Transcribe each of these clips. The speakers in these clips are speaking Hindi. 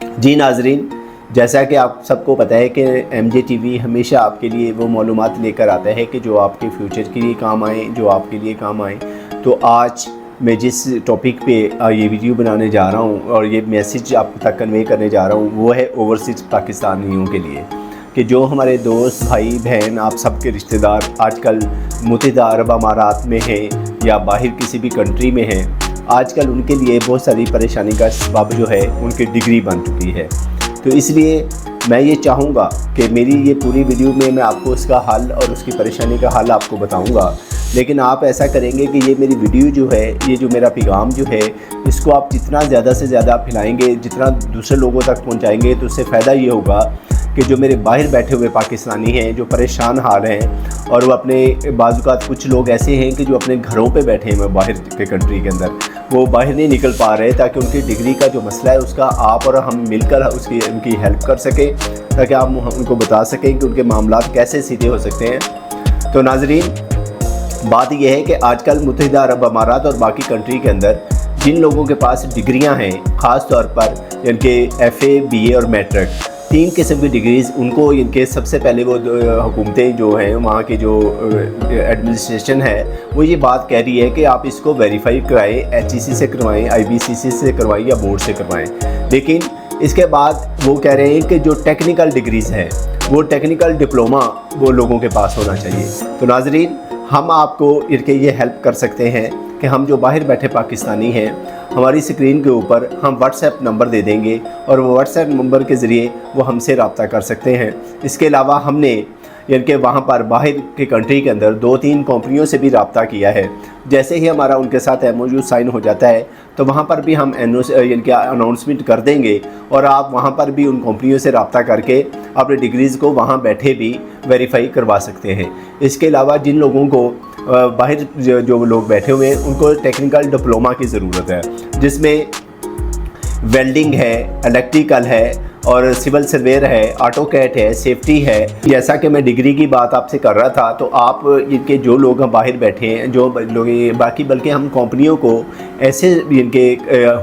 जी नाजरीन, जैसा कि आप सबको पता है कि MJ TV हमेशा आपके लिए वो मालूमात लेकर आता है कि जो आपके फ्यूचर के लिए काम आए, जो आपके लिए काम आए। तो आज मैं जिस टॉपिक पे ये वीडियो बनाने जा रहा हूँ और ये मैसेज आप तक कन्वे करने जा रहा हूँ, वो है ओवरसीज़ पाकिस्तानियों के लिए कि जो हमारे दोस्त भाई बहन आप सबके रिश्तेदार आजकल मुत्तहिदा अरब अमारात में हैं या बाहर किसी भी कंट्री में हैं, आजकल उनके लिए बहुत सारी परेशानी का सबब जो है उनकी डिग्री बन चुकी है। तो इसलिए मैं ये चाहूँगा कि मेरी ये पूरी वीडियो में मैं आपको उसका हल और उसकी परेशानी का हल आपको बताऊँगा, लेकिन आप ऐसा करेंगे कि ये मेरी वीडियो जो है, ये जो मेरा पैगाम जो है, इसको आप जितना ज़्यादा से ज़्यादा फैलाएँगे, जितना दूसरे लोगों तक पहुँचाएँगे, तो उससे फ़ायदा ये होगा कि जो मेरे बाहर बैठे हुए पाकिस्तानी हैं, जो परेशान हाल हैं और वो अपने बाज़ात कुछ लोग ऐसे हैं कि जो अपने घरों पे बैठे हैं बाहर के कंट्री के अंदर, वो बाहर नहीं निकल पा रहे, ताकि उनकी डिग्री का जो मसला है उसका आप और हम मिलकर उनकी हेल्प कर सकें, ताकि आप उनको बता सकें कि उनके मामलात कैसे सीधे हो सकते हैं। तो नाजरीन, बात यह है कि आजकल मुत्तहिदा अरब अमारात और बाकी कंट्री के अंदर जिन लोगों के पास डिग्रियां हैं, ख़ास तौर पर इनके FA BA और मैट्रिक, 3 किस्म की डिग्रीज़ उनको इनके सबसे पहले वो हुकूमतें जो हैं, वहाँ के जो एडमिनिस्ट्रेशन है, वो ये बात कह रही है कि आप इसको वेरीफाई कराएँ, HEC से करवाएँ, IBCC से करवाएँ या बोर्ड से करवाएँ। लेकिन इसके बाद वो कह रहे हैं कि जो टेक्निकल डिग्रीज़ हैं, वो टेक्निकल डिप्लोमा वो लोगों के पास होना चाहिए। तो नाजरीन, हम आपको इनके ये हेल्प कर सकते हैं कि हम जो बाहर बैठे पाकिस्तानी हैं, हमारी स्क्रीन के ऊपर हम व्हाट्सएप नंबर दे देंगे और वो व्हाट्सएप नंबर के ज़रिए वो हमसे रब्ता कर सकते हैं। इसके अलावा हमने यानी वहाँ पर बाहर के कंट्री के अंदर 2-3 कंपनियों से भी रब्ता किया है। जैसे ही हमारा उनके साथ MOU साइन हो जाता है, तो वहाँ पर भी हम अनाउंसमेंट कर देंगे और आप वहाँ पर भी उन कंपनियों से रब्ता करके अपने डिग्रीज़ को वहाँ बैठे भी वेरीफाई करवा सकते हैं। इसके अलावा जिन लोगों को बाहर जो लोग बैठे हुए हैं, उनको टेक्निकल डिप्लोमा की ज़रूरत है, जिसमें वेल्डिंग है, इलेक्ट्रिकल है और सिविल सर्वेयर है, ऑटोकैड है, सेफ्टी है। जैसा कि मैं डिग्री की बात आपसे कर रहा था, तो आप इनके जो लोग बाहर बैठे हैं, जो लोग बाकी, बल्कि हम कंपनियों को ऐसे जिनके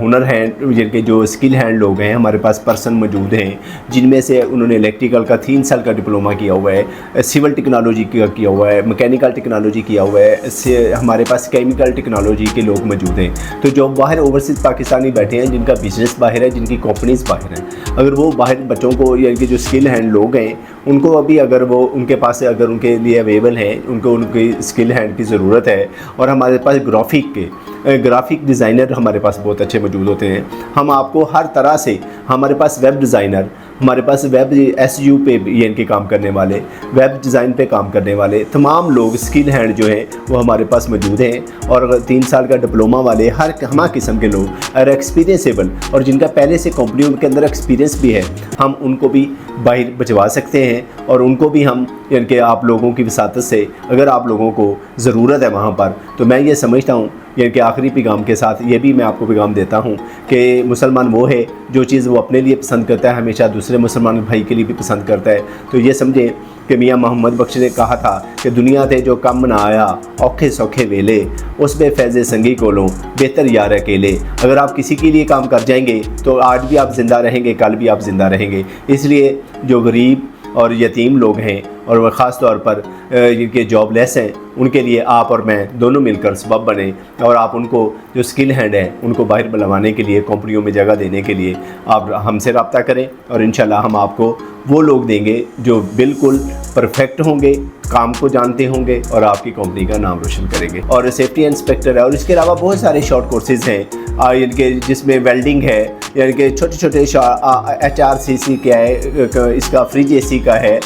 हुनर हैं, जिनके जो स्किल हैंड लोग हैं, हमारे पास पर्सन मौजूद हैं, जिनमें से उन्होंने इलेक्ट्रिकल का 3 साल का डिप्लोमा किया हुआ है, सिविल टेक्नोलॉजी का किया हुआ है, मैकेनिकल टेक्नोलॉजी किया हुआ है, हमारे पास केमिकल टेक्नोलॉजी के लोग मौजूद हैं। तो जो बाहर ओवरसीज़ पाकिस्तानी बैठे हैं, जिनका बिज़नेस बाहर है, जिनकी कंपनीज़ बाहर हैं, अगर वो बाहर बच्चों को या इनके जो स्किल हैंड लोग हैं, उनको अभी अगर वो उनके पास अगर उनके लिए अवेलेबल है, उनको उनकी स्किल हैंड की ज़रूरत है, और हमारे पास ग्राफिक डिज़ाइनर हमारे पास बहुत अच्छे मौजूद होते हैं। हम आपको हर तरह से, हमारे पास वेब डिज़ाइनर, हमारे पास वेब SEO पे ये इनके काम करने वाले, वेब डिज़ाइन पे काम करने वाले तमाम लोग स्किल हैंड जो हैं वो हमारे पास मौजूद हैं। और 3 साल का डिप्लोमा वाले हर किस्म के लोग और एक्सपीरियंसेबल, और जिनका पहले से कंपनियों के अंदर एक्सपीरियंस भी है, हम उनको भी बाहर भिजवा सकते हैं। और उनको भी हम यानी कि आप लोगों की वसातत से, अगर आप लोगों को ज़रूरत है वहाँ पर, तो मैं ये समझता हूँ यानी कि आखिरी पैगाम के साथ ये भी मैं आपको पैगाम देता हूँ कि मुसलमान वो है जो चीज़ वो अपने लिए पसंद करता है, हमेशा दूसरे मुसलमान भाई के लिए भी पसंद करता है। तो ये समझे कि मियाँ मोहम्मद बख्श ने कहा था कि दुनिया थे जो कम ना आया औखे सौखे वेले, उस बे फैज़े संगी को लो बेहतर यार अकेले। अगर आप किसी के लिए काम कर जाएंगे तो आज भी आप ज़िंदा रहेंगे, कल भी आप ज़िंदा रहेंगे। इसलिए जो गरीब और यतीम लोग हैं और वह ख़ास तौर पर जिनके जॉबलेस हैं, उनके लिए आप और मैं दोनों मिलकर सबब बने और आप उनको जो स्किल हैंड है उनको बाहर बुलवाने के लिए, कंपनियों में जगह देने के लिए आप हमसे रब्ता करें और इंशाल्लाह हम आपको वो लोग देंगे जो बिल्कुल परफेक्ट होंगे, काम को जानते होंगे और आपकी कंपनी का नाम रोशन करेंगे। और सेफ्टी इंस्पेक्टर है, और इसके अलावा बहुत सारे शॉर्ट कोर्सेज़ हैं इनके, जिसमें वेल्डिंग है, यानी कि छोटे HRCC क्या है, इसका फ्रिज AC का है,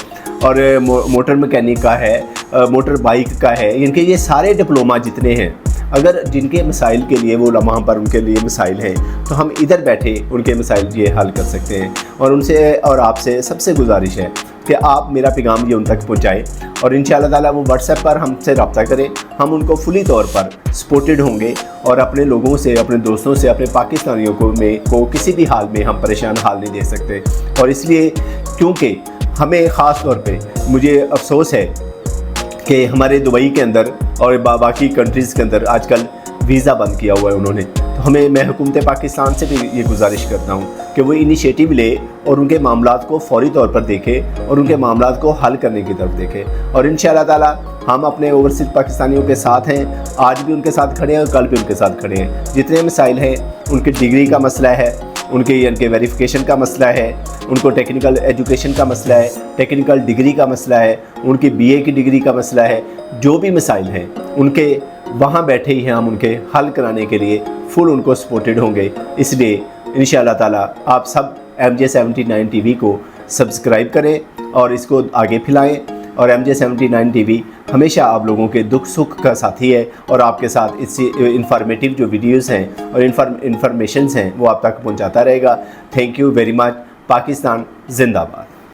और मोटर मैकेनिक का है, मोटर बाइक का है। इनके ये सारे डिप्लोमा जितने हैं, अगर जिनके मसाइल के लिए वो वहाँ पर उनके लिए मसाइल हैं, तो हम इधर बैठे उनके मसाइल ये हल कर सकते हैं। और उनसे और आपसे सबसे गुजारिश है कि आप मेरा पैगाम ये उन तक पहुँचाएँ और इंशाअल्लाह ताला वो व्हाट्सएप पर हमसे रब्ता करें। हम उनको फुली तौर पर सपोर्टेड होंगे और अपने लोगों से, अपने दोस्तों से, अपने पाकिस्तानियों को किसी भी हाल में हम परेशान हाल नहीं दे सकते। और इसलिए क्योंकि हमें ख़ास तौर पे मुझे अफसोस है कि हमारे दुबई के अंदर और बाकी कंट्रीज़ के अंदर आजकल वीज़ा बंद किया हुआ है उन्होंने। मैं हुकूमत पाकिस्तान से भी ये गुजारिश करता हूँ कि वो इनिशिएटिव ले और उनके मामलात को फौरी तौर पर देखे और उनके मामलात को हल करने की तरफ देखे। और इंशाअल्लाह ताला हम अपने ओवरसीज़ पाकिस्तानियों के साथ हैं, आज भी उनके साथ खड़े हैं और कल भी उनके साथ खड़े हैं। जितने मसाइल हैं, उनकी डिग्री का मसला है, उनके वेरिफिकेशन का मसला है, उनको टेक्निकल एजुकेशन का मसला है, टेक्निकल डिग्री का मसला है, उनकी बीए की डिग्री का मसला है, जो भी मसाइल हैं उनके वहाँ बैठे ही हैं हम उनके हल कराने के लिए फुल उनको सपोर्टेड होंगे। इसलिए इंशाअल्लाह ताला आप सब MJ79 TV को सब्सक्राइब करें और इसको आगे फैलाएं। और MJ79 TV हमेशा आप लोगों के दुख सुख का साथी है और आपके साथ इससे इंफॉर्मेटिव जो वीडियोस हैं और इंफॉर्मेशंस हैं वो आप तक पहुंचाता रहेगा। Thank you very much. Pakistan जिंदाबाद।